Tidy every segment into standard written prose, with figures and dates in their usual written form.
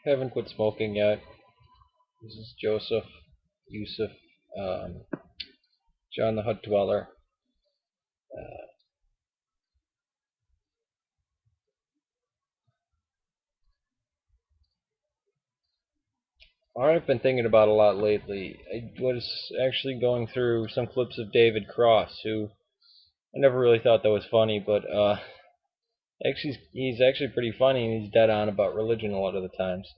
Haven't quit smoking yet. This is Yusuf, um, JohnTheHutDweller. I've been thinking about a lot lately. I was actually going through some clips of David Cross, who I never really thought that was funny, but actually he's actually pretty funny, and he's dead on about religion a lot of the times,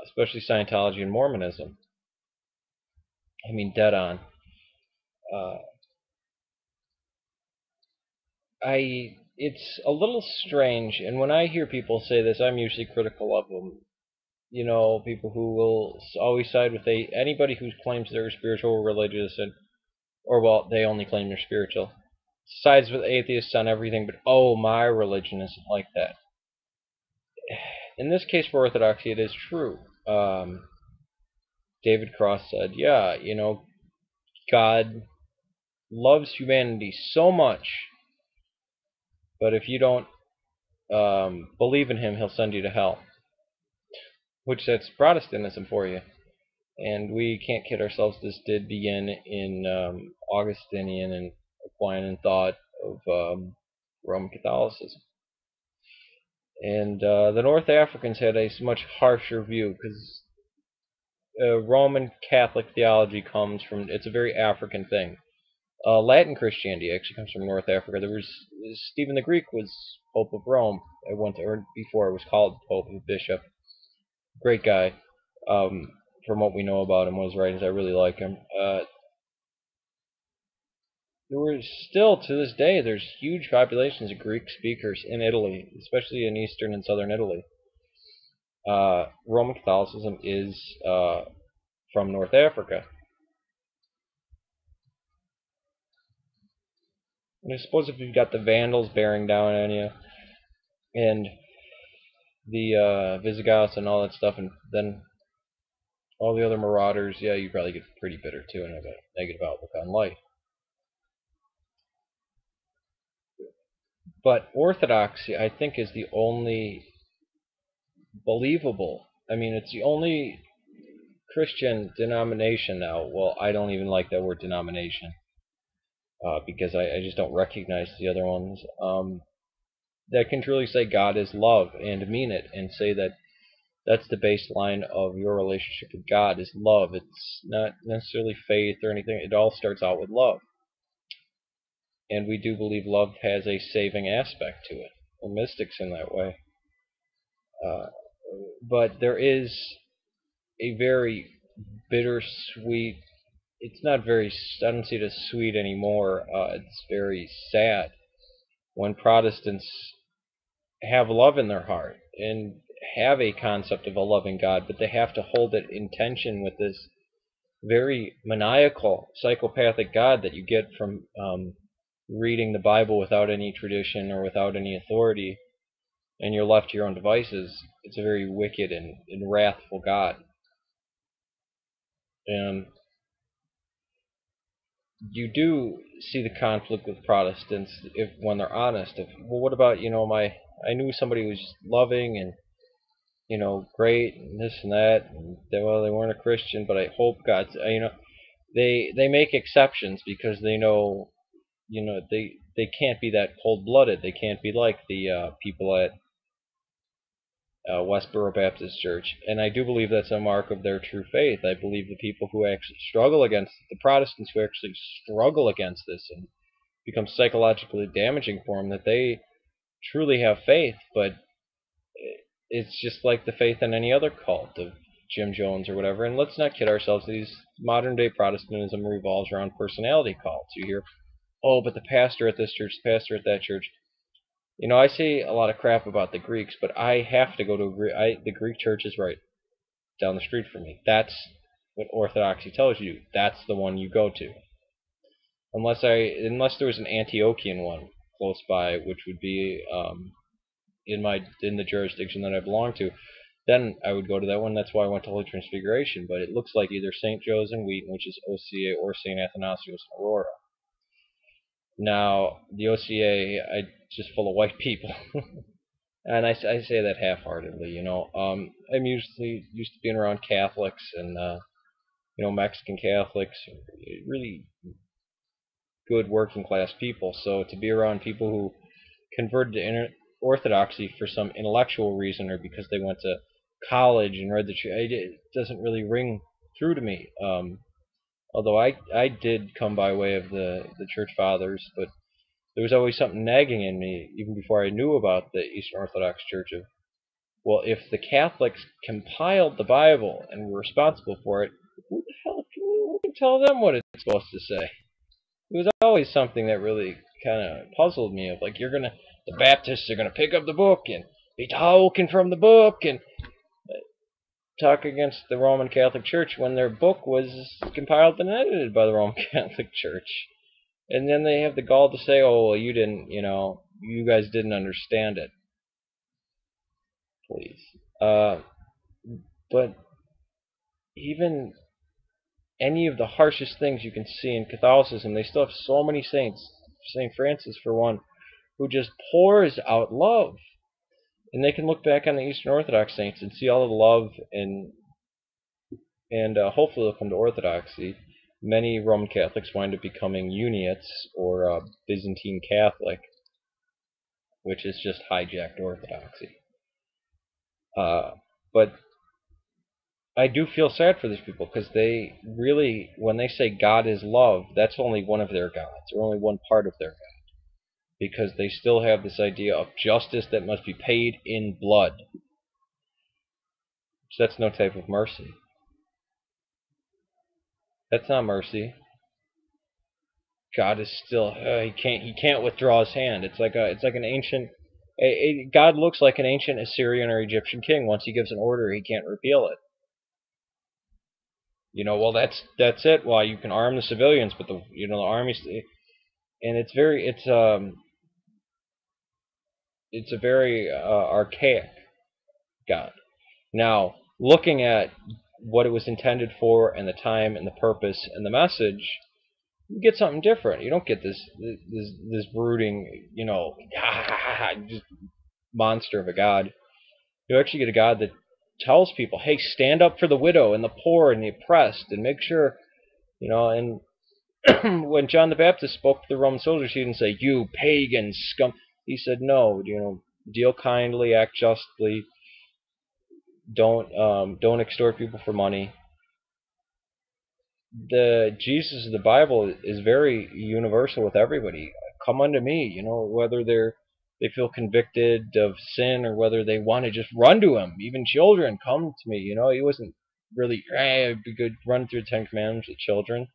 especially Scientology and Mormonism. I mean, dead on. Uh, it's a little strange, and when I hear people say this, I'm usually critical of them. People who will always side with anybody who claims they're spiritual or religious, or well, they only claim they're spiritual, sides with atheists on everything, but oh, my religion isn't like that. In this case, for Orthodoxy, it is true. David Cross said, yeah, God loves humanity so much, but if you don't believe in him, he'll send you to hell. Which that's Protestantism for you. And we can't kid ourselves, this did begin in Augustinian and Aquinan thought of Roman Catholicism. And the North Africans had a much harsher view because Roman Catholic theology comes from, it's a very African thing. Latin Christianity actually comes from North Africa. There was Stephen the Greek was Pope of Rome. Or before it was called Pope, a bishop. Great guy. Um, from what we know about him, what his writings, I really like him. There were still, to this day, there's huge populations of Greek speakers in Italy, especially in eastern and southern Italy. Roman Catholicism is from North Africa. And I suppose if you've got the Vandals bearing down on you, and the Visigoths and all that stuff, and then all the other marauders, yeah, you probably get pretty bitter too and have a negative outlook on life. But Orthodoxy, I think, is the only believable. I mean, it's the only Christian denomination now. Well, I don't even like that word denomination because I just don't recognize the other ones. That can truly say God is love and mean it, and say that that's the baseline of your relationship with God is love. It's not necessarily faith or anything. It all starts out with love. And we do believe love has a saving aspect to it. We're mystics in that way. Uh, but there is a very bittersweet. It's not very. I don't see it as sweet anymore. It's very sad when Protestants have love in their heart and have a concept of a loving God, but they have to hold it in tension with this very maniacal, psychopathic God that you get from reading the Bible without any tradition or without any authority, and you're left to your own devices. It's a very wicked and wrathful God. And you do see the conflict with Protestants if when they're honest. If, well, what about I knew somebody who was just loving and great and this and that, and they weren't a Christian, but I hope God's they make exceptions because they know they can't be that cold blooded. They can't be like the people at Westboro Baptist Church, and I do believe that's a mark of their true faith. I believe the people who actually struggle against the Protestants who actually struggle against this and become psychologically damaging for them, that they truly have faith, but it's just like the faith in any other cult of Jim Jones or whatever. And let's not kid ourselves; these modern day Protestantism revolves around personality cults. You hear, oh, but the pastor at this church, the pastor at that church. I say a lot of crap about the Greeks, but I have to go to the Greek church is right down the street from me. That's what Orthodoxy tells you. That's the one you go to. Unless there was an Antiochian one close by, which would be in the jurisdiction that I belong to, then I would go to that one. That's why I went to Holy Transfiguration. But it looks like either St. Joe's in Wheaton, which is OCA, or St. Athanasius in Aurora. Now the OCA, just full of white people. And I say that half-heartedly, I'm usually used to being around Catholics and Mexican Catholics, really good working class people. So to be around people who converted to Orthodoxy for some intellectual reason or because they went to college and read it doesn't really ring true to me. Although I did come by way of the Church Fathers, but there was always something nagging in me even before I knew about the Eastern Orthodox Church of, well, if the Catholics compiled the Bible and were responsible for it, who can tell them what it's supposed to say? It was always something that really kind of puzzled me. Of like, the Baptists are gonna pick up the book and be talking from the book and talk against the Roman Catholic Church when their book was compiled and edited by the Roman Catholic Church. And then they have the gall to say, "Oh, well, you didn't, you guys didn't understand it." Please. But even any of the harshest things you can see in Catholicism, they still have so many saints. Saint Francis, for one, who just pours out love. And they can look back on the Eastern Orthodox saints and see all the love, and hopefully they'll come to Orthodoxy. Many Roman Catholics wind up becoming Uniates or Byzantine Catholic, which is just hijacked Orthodoxy. But I do feel sad for these people because they really, when they say God is love, that's only one of their gods, or only one part of their God, because they still have this idea of justice that must be paid in blood. So that's no type of mercy. That's not mercy. God is still he can't withdraw his hand. It's like an ancient God looks like an ancient Assyrian or Egyptian king. Once he gives an order, he can't repeal it. Well, that's it. Well, you can arm the civilians, but the armies, and it's a very archaic God. Now, looking at what it was intended for and the time and the purpose and the message, you get something different. You don't get this brooding, just monster of a God. You actually get a God that tells people, "Hey, stand up for the widow and the poor and the oppressed, and make sure, And when John the Baptist spoke to the Roman soldiers, he didn't say, "You pagan scum." He said, "No, deal kindly, act justly, don't extort people for money." The Jesus of the Bible is very universal with everybody. Come unto me, whether they feel convicted of sin or whether they want to just run to him. Even children come to me. He wasn't really, it'd be good run through the Ten Commandments with children.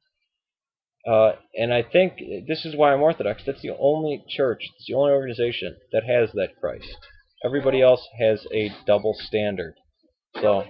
And I think this is why I'm Orthodox. That's the only church, it's the only organization that has that Christ. Everybody else has a double standard. So